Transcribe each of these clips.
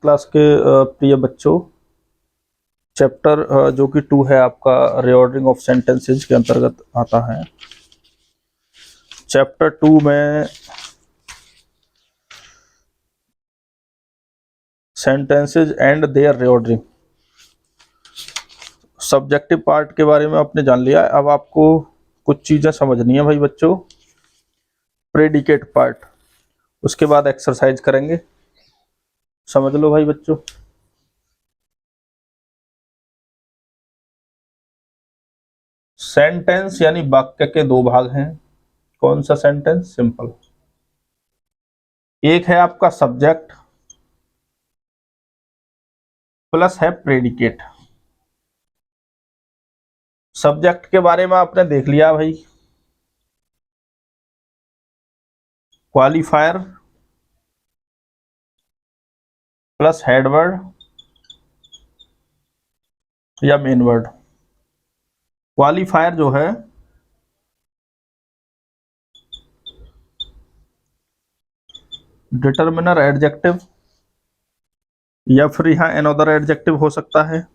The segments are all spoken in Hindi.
क्लास के प्रिय बच्चों, चैप्टर जो कि 2 है आपका रीऑर्डरिंग ऑफ सेंटेंसेस के अंतर्गत आता है। चैप्टर 2 में sentences and their reordering, subjective part के बारे में आपने जान लिया। अब आपको कुछ चीजें समझनी है भाई बच्चों। प्रेडिकेट पार्ट, उसके बाद एक्सरसाइज करेंगे। समझ लो भाई बच्चों। सेंटेंस यानी वाक्य के दो भाग हैं। कौन सा सेंटेंस? सिंपल। एक है आपका सब्जेक्ट प्लस है प्रेडिकेट। सब्जेक्ट के बारे में आपने देख लिया भाई, क्वालिफायर प्लस हेडवर्ड या मेन वर्ड। क्वालिफायर जो है डिटर्मिनर एडजेक्टिव, या फिर यहाँ एनोदर एडजेक्टिव हो सकता है,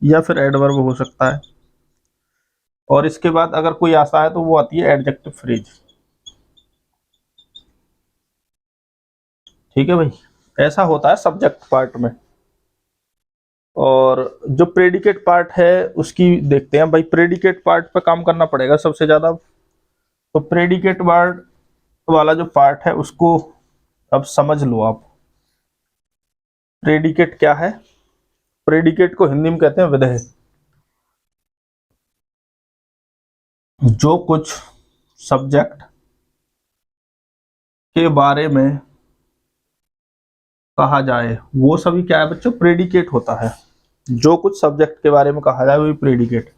या फिर एडवर्ब हो सकता है। और इसके बाद अगर कोई आता है तो वो आती है एडजेक्टिव फ्रेज। ठीक है भाई, ऐसा होता है सब्जेक्ट पार्ट में। और जो प्रेडिकेट पार्ट है उसकी देखते हैं भाई। प्रेडिकेट पार्ट पे काम करना पड़ेगा सबसे ज्यादा। तो प्रेडिकेट वर्ड वाला जो पार्ट है उसको अब समझ लो आप। प्रेडिकेट क्या है? प्रेडिकेट को हिंदी में कहते हैं विधेय। जो कुछ सब्जेक्ट के बारे में कहा जाए वो सभी क्या है बच्चों? प्रेडिकेट होता है। जो कुछ सब्जेक्ट के बारे में कहा जाए वही प्रेडिकेट।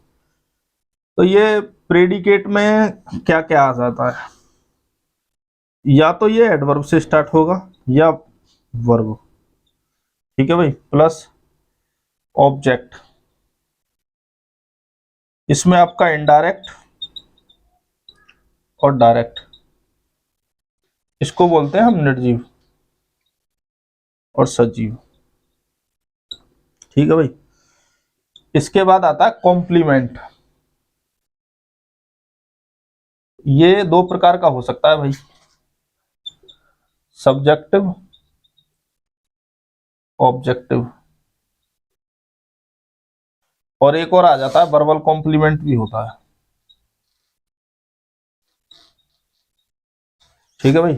तो ये प्रेडिकेट में क्या क्या आ जाता है? या तो ये एडवर्ब से स्टार्ट होगा या वर्ब। ठीक है भाई, प्लस ऑब्जेक्ट। इसमें आपका इनडायरेक्ट और डायरेक्ट, इसको बोलते हैं हम निर्जीव और सजीव। ठीक है भाई। इसके बाद आता है कॉम्प्लीमेंट। ये दो प्रकार का हो सकता है भाई, सब्जेक्टिव ऑब्जेक्टिव। और एक और आ जाता है वर्बल कॉम्प्लीमेंट भी होता है। ठीक है भाई।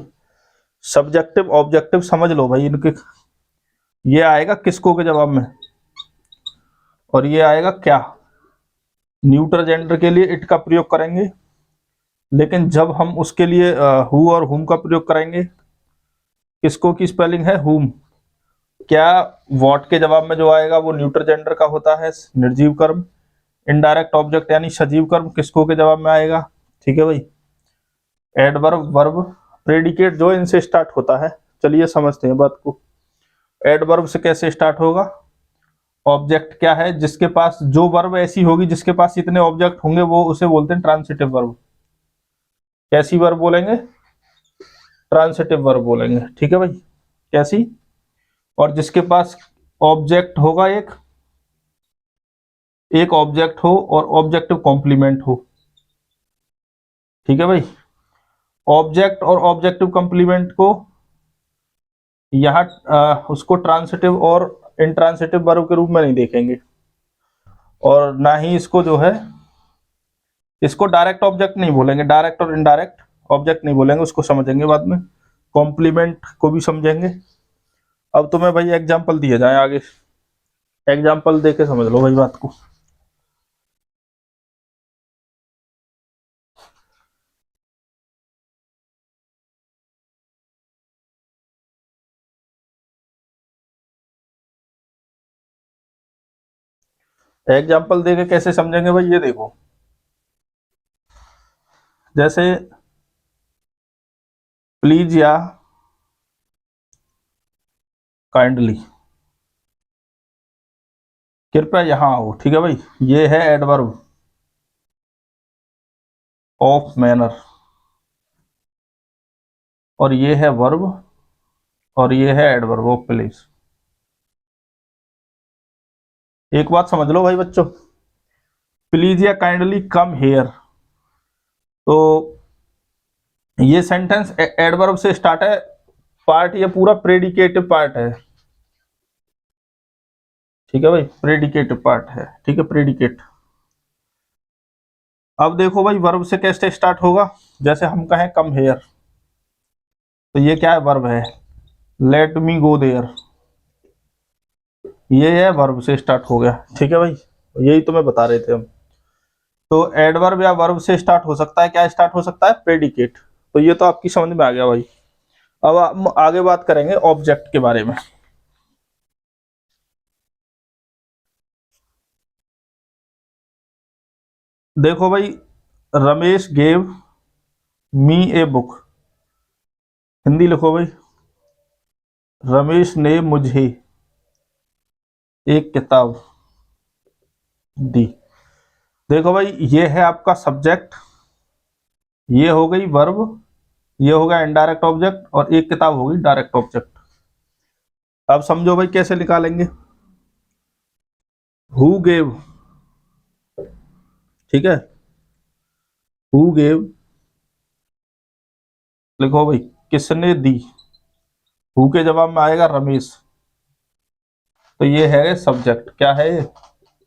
सब्जेक्टिव ऑब्जेक्टिव समझ लो भाई इनके। ये आएगा किसको के जवाब में, और ये आएगा क्या? न्यूट्रल जेंडर के लिए इट का प्रयोग करेंगे, लेकिन जब हम उसके लिए हु और हुम का प्रयोग करेंगे, किसको की स्पेलिंग है हुम, क्या वॉट के जवाब में जो आएगा वो न्यूट्रल जेंडर का होता है, निर्जीव कर्म। इनडायरेक्ट ऑब्जेक्ट यानी सजीव कर्म किसको के जवाब में आएगा? ठीक है भाई, एडवर्ब वर्ब। प्रेडिकेट जो इनसे स्टार्ट होता है, चलिए समझते हैं बात को। एडवर्ब से कैसे स्टार्ट होगा? ऑब्जेक्ट क्या है? जिसके पास जो वर्ब ऐसी होगी जिसके पास इतने ऑब्जेक्ट होंगे वो उसे बोलते हैं ट्रांसिटिव वर्ब। कैसी वर्ब बोलेंगे? ट्रांसिटिव वर्ब बोलेंगे। ठीक है भाई, कैसी? और जिसके पास ऑब्जेक्ट होगा एक ऑब्जेक्ट हो और ऑब्जेक्टिव कॉम्प्लीमेंट हो। ठीक है भाई। ऑब्जेक्ट और ऑब्जेक्टिव कॉम्प्लीमेंट को यहाँ उसको ट्रांसिटिव और इंट्रांसिटिव वर्ब के रूप में नहीं देखेंगे, और ना ही इसको जो है इसको डायरेक्ट ऑब्जेक्ट नहीं बोलेंगे। डायरेक्ट और इनडायरेक्ट ऑब्जेक्ट नहीं बोलेंगे, उसको समझेंगे बाद में। कॉम्प्लीमेंट को भी समझेंगे। अब तुम्हें भाई एग्जाम्पल दिए जाए आगे, एग्जाम्पल देके समझ लो भाई बात को। एग्जाम्पल देके कैसे समझेंगे भाई, ये देखो। जैसे प्लीज या काइंडली, कृपया यहां आओ। ठीक है भाई, ये है एडवर्ब ऑफ मैनर, और ये है वर्ब, और ये है एडवर्ब ऑफ प्लेस। एक बात समझ लो भाई बच्चों, प्लीज या काइंडली कम हेयर, तो ये सेंटेंस एडवर्ब से स्टार्ट है, पार्ट ये पूरा प्रेडिकेटिव पार्ट है, ठीक है भाई, प्रेडिकेटिव पार्ट है, ठीक है, प्रेडिकेट। अब देखो भाई वर्ब से कैसे स्टार्ट होगा, जैसे हम कहें कम हेयर, तो ये क्या है, वर्ब है, लेट मी गो देयर, ये है वर्ब से स्टार्ट हो गया, ठीक है भाई, यही तो मैं बता रहे थे हम। तो एडवर्ब या वर्ब से स्टार्ट हो सकता है, क्या स्टार्ट हो सकता है, प्रेडिकेट, तो ये तो आपकी समझ में आ गया भाई। अब हम आगे बात करेंगे ऑब्जेक्ट के बारे में। देखो भाई, Ramesh gave me a book, Hindi लिखो भाई, रमेश ने मुझे एक किताब दी। देखो भाई, ये है आपका सब्जेक्ट, ये हो गई वर्ब, ये होगा इनडायरेक्ट ऑब्जेक्ट, और एक किताब होगी डायरेक्ट ऑब्जेक्ट। अब समझो भाई कैसे निकालेंगे। हु गेव, ठीक है, हु गेव, लिखो भाई किसने दी, हु के जवाब में आएगा रमेश, तो ये है सब्जेक्ट, क्या है ये,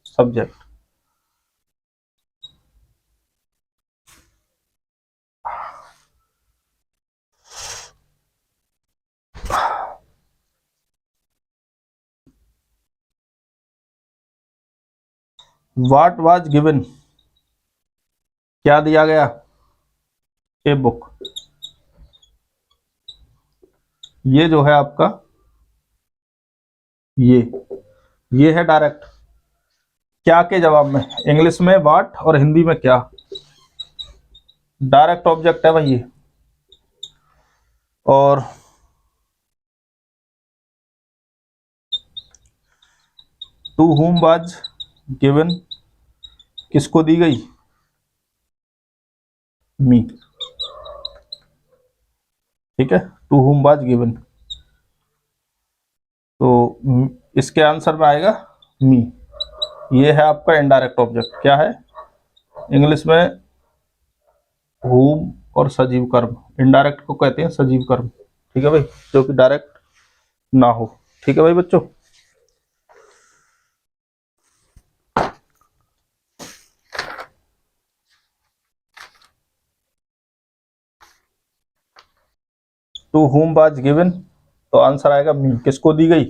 सब्जेक्ट। व्हाट वाज गिवन, क्या दिया गया, ए बुक, ये जो है आपका, ये है डायरेक्ट, क्या के जवाब में, इंग्लिश में व्हाट और हिंदी में क्या, डायरेक्ट ऑब्जेक्ट है भाई ये। और टू हुम वाज गिवन, किसको दी गई, मी, ठीक है, टू हुम वाज गिवन, तो इसके आंसर में आएगा मी, ये है आपका इनडायरेक्ट ऑब्जेक्ट, क्या है, इंग्लिश में हुम और सजीव कर्म, इनडायरेक्ट को कहते हैं सजीव कर्म, ठीक है भाई, जो कि डायरेक्ट ना हो, ठीक है भाई बच्चों। टू हुम वाज गिवन, तो आंसर आएगा मी, किसको दी गई,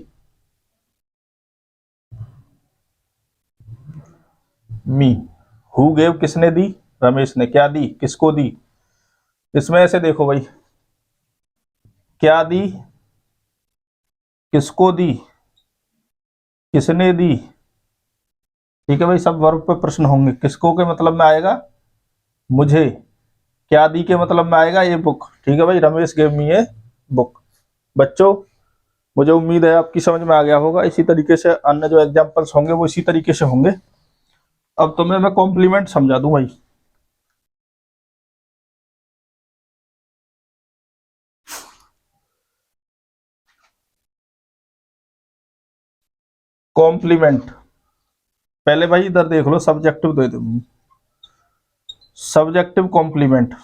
मी। हु गेव, किसने दी, रमेश ने, क्या दी, किसको दी, इसमें ऐसे देखो भाई, क्या दी, किसको दी, किसने दी, ठीक है भाई, सब वर्ब पे प्रश्न होंगे, किसको के मतलब में आएगा मुझे, क्या दी के मतलब में आएगा ये बुक, ठीक है भाई, Ramesh gave me a book. बच्चों, मुझे उम्मीद है आपकी समझ में आ गया होगा, इसी तरीके से अन्य जो एग्जांपल्स होंगे वो इसी तरीके से होंगे। अब तुम्हें मैं कॉम्प्लीमेंट समझा दूं भाई। कॉम्प्लीमेंट, पहले भाई इधर देख लो, सब्जेक्टिव दे दो, सब्जेक्टिव कॉम्प्लीमेंट,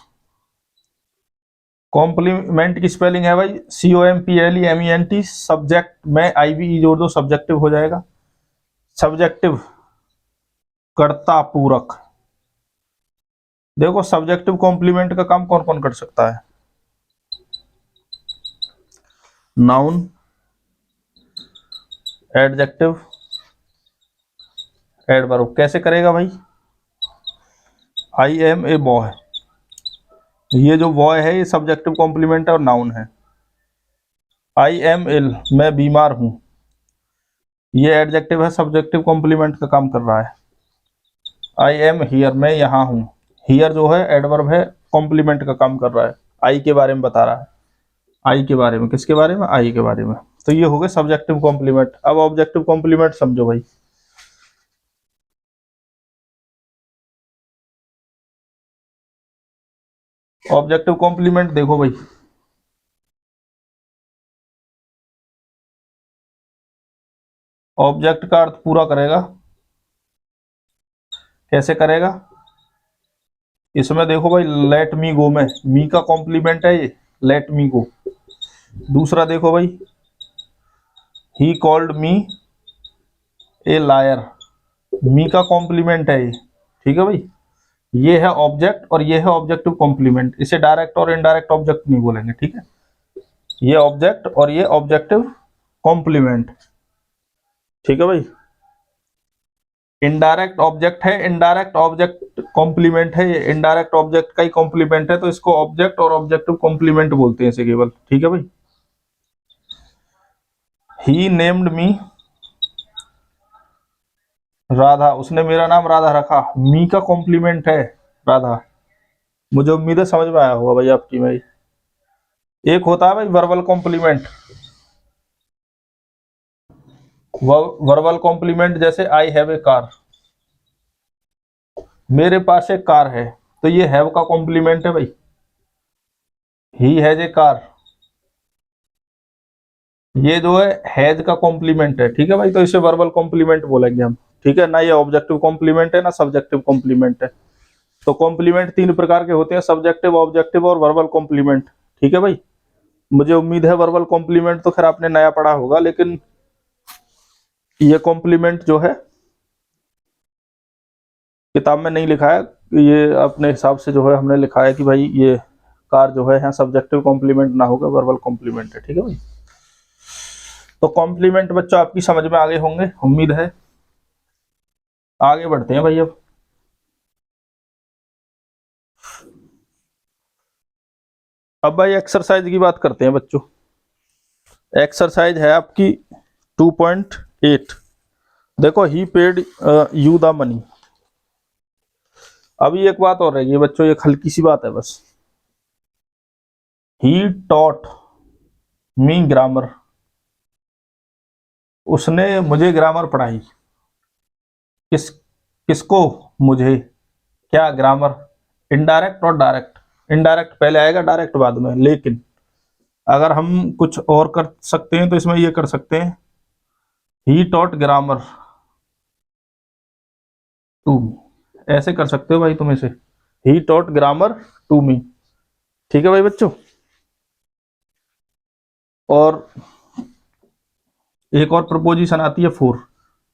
कॉम्प्लीमेंट की स्पेलिंग है भाई COMPLEMENT, सब्जेक्ट में IVE जोड़ दो, सब्जेक्टिव हो जाएगा, सब्जेक्टिव कर्ता पूरक। देखो सब्जेक्टिव कॉम्प्लीमेंट का काम कौन कौन कर सकता है, नाउन, एडजेक्टिव, एडवर्ब, कैसे करेगा भाई, आई एम ए बॉय, ये जो बॉय है ये सब्जेक्टिव कॉम्प्लीमेंट है और नाउन है। आई एम इल, मैं बीमार हूं, ये एडजेक्टिव है, सब्जेक्टिव कॉम्प्लीमेंट का काम कर रहा है। आई एम हियर, मैं यहाँ हूँ, हियर जो है एडवर्ब है, कॉम्प्लीमेंट का काम कर रहा है, आई के बारे में बता रहा है, आई के बारे में, किसके बारे में, आई के बारे में, तो ये हो गए सब्जेक्टिव कॉम्प्लीमेंट। अब ऑब्जेक्टिव कॉम्प्लीमेंट समझो भाई। ऑब्जेक्टिव कॉम्प्लीमेंट देखो भाई, ऑब्जेक्ट का अर्थ पूरा करेगा। कैसे करेगा? इसमें देखो भाई, लेट मी गो में मी का कॉम्प्लीमेंट है ये, लेट मी गो। दूसरा देखो भाई, he called me A lawyer, मी का कॉम्प्लीमेंट है ये, ठीक है भाई। ये है ऑब्जेक्ट और ये है ऑब्जेक्टिव कॉम्प्लीमेंट। इसे डायरेक्ट और इनडायरेक्ट ऑब्जेक्ट नहीं बोलेंगे, ठीक है। ये ऑब्जेक्ट और ये ऑब्जेक्टिव कॉम्प्लीमेंट, ठीक है भाई। इनडायरेक्ट ऑब्जेक्ट है, इनडायरेक्ट ऑब्जेक्ट कॉम्प्लीमेंट है, ये इनडायरेक्ट ऑब्जेक्ट का ही कॉम्प्लीमेंट है, तो इसको ऑब्जेक्ट और ऑब्जेक्टिव कॉम्प्लीमेंट बोलते हैं इसे केवल, ठीक है भाई। ही नेम्ड मी राधा, उसने मेरा नाम राधा रखा, मी का कॉम्प्लीमेंट है राधा। मुझे उम्मीद है समझ में आया होगा भाई आपकी भाई। एक होता है भाई वर्बल कॉम्प्लीमेंट, वर्बल कॉम्प्लीमेंट जैसे आई हैव ए कार, मेरे पास एक कार है, तो ये हैव का कॉम्प्लीमेंट है भाई, ही हैज ए कार। ये जो है हैज का कॉम्प्लीमेंट है, ठीक है भाई, तो इसे वर्बल कॉम्प्लीमेंट बोलेंगे हम, ठीक है ना। ये ऑब्जेक्टिव कॉम्प्लीमेंट है ना सब्जेक्टिव कॉम्प्लीमेंट है। तो कॉम्प्लीमेंट तीन प्रकार के होते हैं, सब्जेक्टिव, ऑब्जेक्टिव और वर्बल कॉम्प्लीमेंट, ठीक है भाई। मुझे उम्मीद है वर्बल कॉम्प्लीमेंट तो खैर आपने नया पढ़ा होगा, लेकिन ये कॉम्प्लीमेंट जो है किताब में नहीं लिखा है, ये अपने हिसाब से जो है हमने लिखा है कि भाई ये कार जो है यहाँ सब्जेक्टिव कॉम्प्लीमेंट ना होगा, वर्बल कॉम्प्लीमेंट है, ठीक है भाई। तो कॉम्प्लीमेंट बच्चों आपकी समझ में आ गए होंगे उम्मीद है। आगे बढ़ते हैं भाई। अब भाई एक्सरसाइज की बात करते हैं बच्चों। एक्सरसाइज है आपकी 2.8। देखो, ही पेड यू द मनी। अभी एक बात और रहेगी बच्चों, ये हल्की सी बात है बस। ही टॉट मी ग्रामर, उसने मुझे ग्रामर पढ़ाई। किसको? मुझे। क्या? ग्रामर। इनडायरेक्ट और डायरेक्ट, इनडायरेक्ट पहले आएगा, डायरेक्ट बाद में। लेकिन अगर हम कुछ और कर सकते हैं तो इसमें ये कर सकते हैं, he taught grammar to me, ऐसे कर सकते हो भाई तुम इसे, he taught grammar to me, ठीक है भाई बच्चों। और एक और प्रपोजिशन आती है फोर।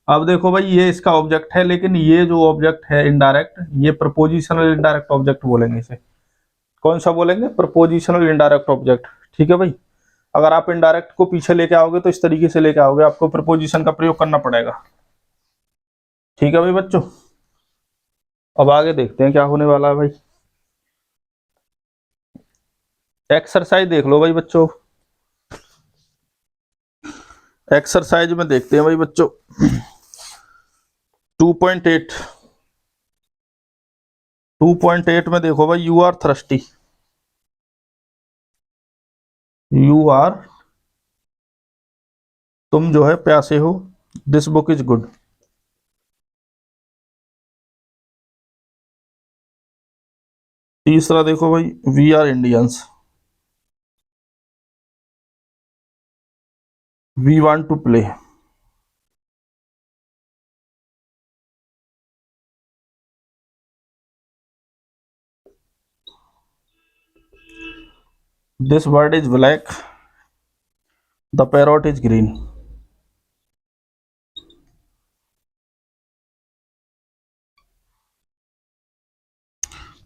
अब देखो भाई, ये इसका ऑब्जेक्ट है, लेकिन ये जो ऑब्जेक्ट है इनडायरेक्ट, ये प्रपोजिशनल इनडायरेक्ट ऑब्जेक्ट बोलेंगे इसे। कौन सा बोलेंगे? प्रपोजिशनल इनडायरेक्ट ऑब्जेक्ट, ठीक है भाई। अगर आप इनडायरेक्ट को पीछे लेके आओगे तो इस तरीके से लेके आओगे, आपको प्रपोजिशन का प्रयोग करना पड़ेगा, ठीक है भाई बच्चों। अब आगे देखते हैं क्या होने वाला है भाई। एक्सरसाइज देख लो भाई बच्चों, एक्सरसाइज में देखते हैं भाई बच्चों 2.8। 2.8 में देखो भाई, you are thirsty, you are, तुम जो है प्यासे हो, दिस बुक इज गुड। तीसरा देखो भाई, we are Indians, we want to play. This bird is black, the parrot is green.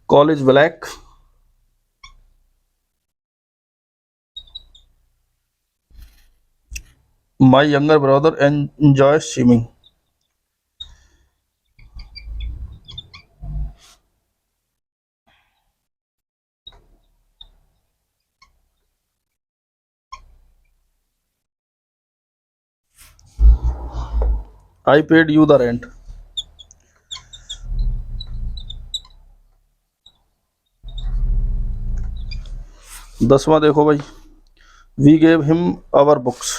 Coal is black, my younger brother enjoy swimming. I paid you the rent. 10वां देखो भाई, we gave him our books.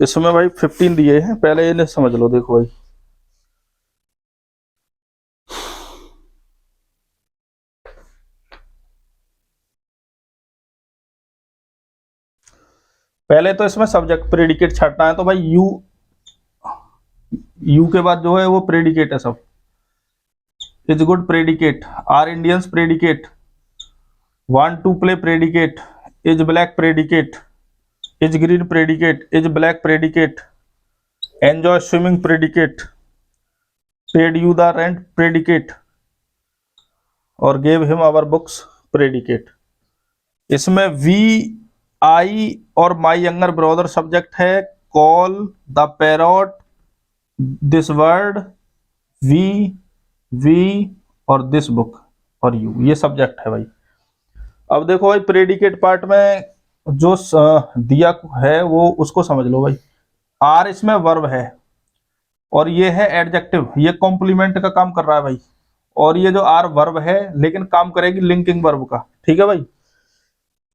इसमें भाई 15 दिए हैं, पहले इन्हें समझ लो। देखो भाई, पहले तो इसमें सब्जेक्ट प्रेडिकेट छाटना है, तो भाई यू के बाद जो है वो प्रेडिकेट है सब। Is good predicate, are Indians predicate, want to play predicate, is black predicate, is green predicate, is black predicate, enjoy swimming predicate, paid you the rent predicate, और gave him our books predicate. इसमें वी, आई और माई यंगर ब्रदर सब्जेक्ट है, coal, the parrot, this word, we और दिस बुक और यू, ये सब्जेक्ट है भाई। अब देखो भाई प्रेडिकेट पार्ट में जो दिया है वो उसको समझ लो भाई। आर इसमें वर्ब है और ये है एडजेक्टिव, ये कॉम्प्लीमेंट का काम कर रहा है भाई। और ये जो आर वर्ब है लेकिन काम करेगी लिंकिंग वर्ब का, ठीक है भाई।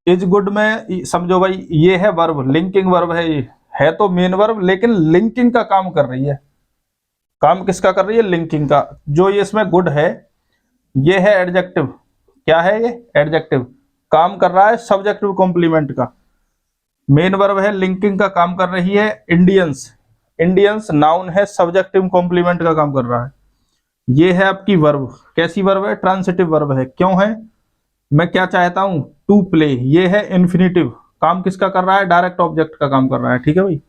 इज गुड में समझो भाई ये है वर्ब, लिंकिंग वर्ब है, ये है तो मेन वर्ब लेकिन लिंकिंग का काम कर रही है। काम किसका कर रही है? लिंकिंग का। जो ये इसमें गुड है ये है एडजेक्टिव। क्या है ये? एडजेक्टिव। काम कर रहा है सब्जेक्टिव कॉम्प्लीमेंट का। मेन वर्ब है, लिंकिंग का काम कर रही है इंडियंस। इंडियंस नाउन है, सब्जेक्टिव कॉम्प्लीमेंट का काम कर रहा है। ये है आपकी वर्ब। कैसी वर्ब है? ट्रांसिटिव वर्ब है। क्यों है? मैं क्या चाहता हूं? To play. ये है इन्फिनिटिव। काम किसका कर रहा है? डायरेक्ट ऑब्जेक्ट का काम कर रहा है, ठीक है भाई।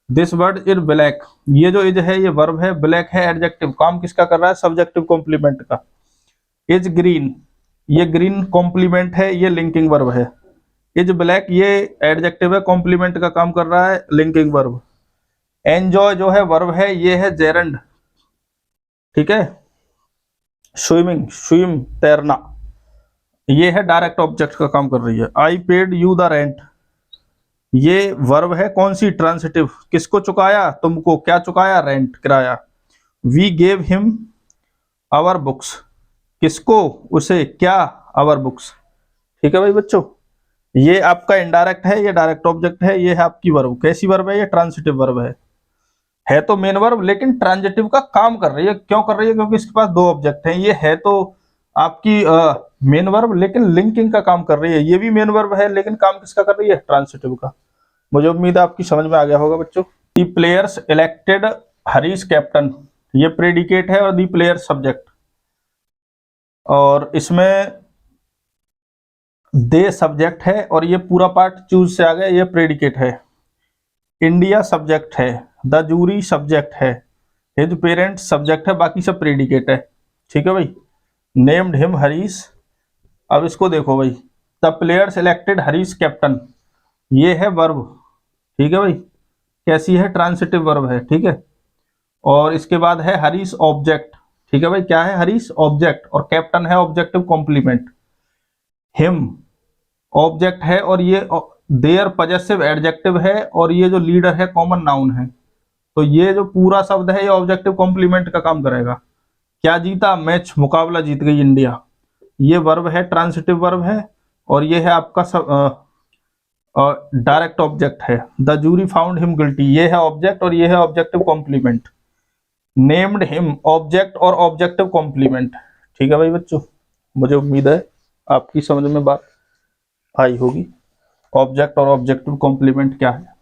दिस वर्ड इज ब्लैक, ये जो इज है ये वर्ब है, ब्लैक है एडजेक्टिव। काम किसका कर रहा है? सब्जेक्टिव कॉम्प्लीमेंट का। इज ग्रीन, ये ग्रीन कॉम्प्लीमेंट है, ये लिंकिंग वर्ब है। इज ब्लैक ये एडजेक्टिव है, कॉम्प्लीमेंट का काम कर रहा है, लिंकिंग वर्ब। एंजॉय जो है वर्ब है, ये है जेरंड, ठीक है। स्विमिंग, स्विम तैरना, ये है डायरेक्ट ऑब्जेक्ट का काम कर रही है। आई पेड यू द रेंट, ये वर्ब है, कौन सी? ट्रांसिटिव। किसको चुकाया? तुमको। क्या चुकाया? रेंट, किराया। We gave him our books, किसको? उसे। क्या? आवर बुक्स, ठीक है भाई बच्चों। ये आपका इनडायरेक्ट है, ये डायरेक्ट ऑब्जेक्ट है, ये है आपकी वर्ब। कैसी वर्ब है? ये ट्रांसिटिव वर्ब है तो मेन वर्ब लेकिन ट्रांजिटिव का काम कर रही है। क्यों कर रही है? क्योंकि इसके पास दो ऑब्जेक्ट हैं। ये है तो आपकी मेन वर्ब लेकिन लिंकिंग का काम कर रही है। ये भी मेन वर्ब है लेकिन काम किसका कर रही है? ट्रांसिटिव का। मुझे उम्मीद है आपकी समझ में आ गया होगा बच्चों। दी प्लेयर्स इलेक्टेड हरीश कैप्टन, ये प्रेडिकेट है और दी प्लेयर सब्जेक्ट। और इसमें दे सब्जेक्ट है और ये पूरा पार्ट चूज से आ गया, ये प्रेडिकेट है। इंडिया सब्जेक्ट है, द जूरी सब्जेक्ट है, हिज पेरेंट सब्जेक्ट है, बाकी सब प्रेडिकेट है, ठीक है भाई। नेम्ड हिम हरीश, अब इसको देखो भाई। The player selected Harish captain, ये है वर्ब, ठीक है भाई। कैसी है? ट्रांसिटिव वर्ब है, ठीक है। और इसके बाद है हरीश ऑब्जेक्ट, ठीक है भाई। क्या है? हरीश ऑब्जेक्ट, और कैप्टन है ऑब्जेक्टिव कॉम्प्लीमेंट। हिम ऑब्जेक्ट है और ये देयर पजेसिव एडजेक्टिव है, और ये जो लीडर है कॉमन नाउन है। तो ये जो पूरा शब्द है ये ऑब्जेक्टिव कॉम्प्लीमेंट का काम करेगा। क्या जीता? मैच, मुकाबला जीत गई इंडिया। ये वर्ब है, ट्रांसिटिव वर्ब है, और ये है आपका डायरेक्ट ऑब्जेक्ट है। The jury found him guilty, ये है ऑब्जेक्ट और ये है objective complement. Named him object और ऑब्जेक्टिव कॉम्प्लीमेंट, ठीक है भाई बच्चों। मुझे उम्मीद है आपकी समझ में बात आई होगी। ऑब्जेक्ट और ऑब्जेक्टिव कॉम्प्लीमेंट क्या है।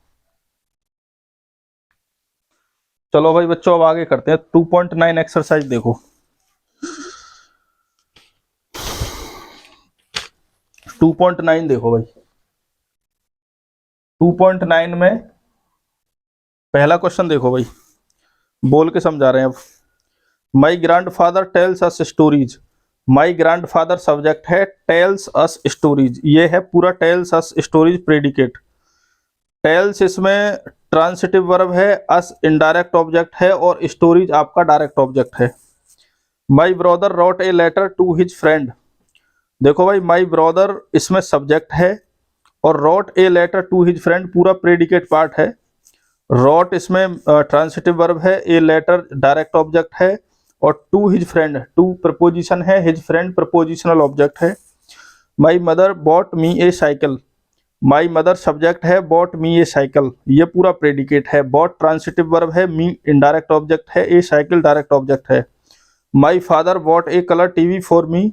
चलो भाई बच्चों अब आगे करते हैं। 2.9 एक्सरसाइज देखो। 2.9 देखो भाई। 2.9 में पहला क्वेश्चन देखो भाई, बोल के समझा रहे हैं अब। My grandfather tells us stories, my grandfather subject है, टेल्स अस स्टोरीज, ये है पूरा tells us stories predicate. Tells इसमें ट्रांसिटिव वर्ब है, अस इनडायरेक्ट ऑब्जेक्ट है, और स्टोरीज आपका डायरेक्ट ऑब्जेक्ट है। My brother wrote a letter to his friend, देखो भाई माई ब्रदर इसमें सब्जेक्ट है और wrote a letter to his friend पूरा प्रेडिकेट पार्ट है। रोट इसमें ट्रांसिटिव वर्ब है, ए लेटर डायरेक्ट ऑब्जेक्ट है, और to his friend, to preposition है, हिज फ्रेंड प्रपोजिशनल ऑब्जेक्ट है। My mother bought me a cycle, my mother subject है, बॉट मी ए साइकिल, ये पूरा प्रेडिकेट है। बॉट ट्रांसिटिव वर्ब है, मी इनडायरेक्ट ऑब्जेक्ट है, ए साइकिल डायरेक्ट ऑब्जेक्ट है। My father bot A colour TV for me,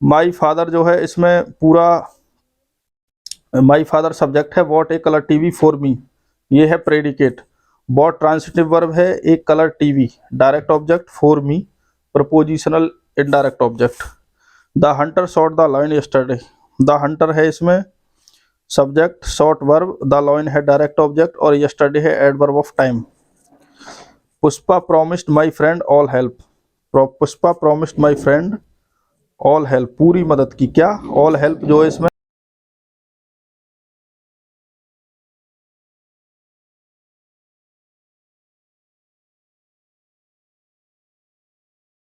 my father जो है इसमें पूरा माई फादर सब्जेक्ट है, bot A colour TV for me ये है प्रेडिकेट, बॉट ट्रांसिटिव वर्ब है, एक colour TV direct object, for me prepositional indirect object. The Hunter shot the lion yesterday, the Hunter है इसमें subject, shot verb, the lion है डायरेक्ट ऑब्जेक्ट और यस्टरडे है adverb of time. Pushpa promised my friend all help, Pushpa promised my friend all help पूरी मदद की, क्या ऑल हेल्प जो है इसमें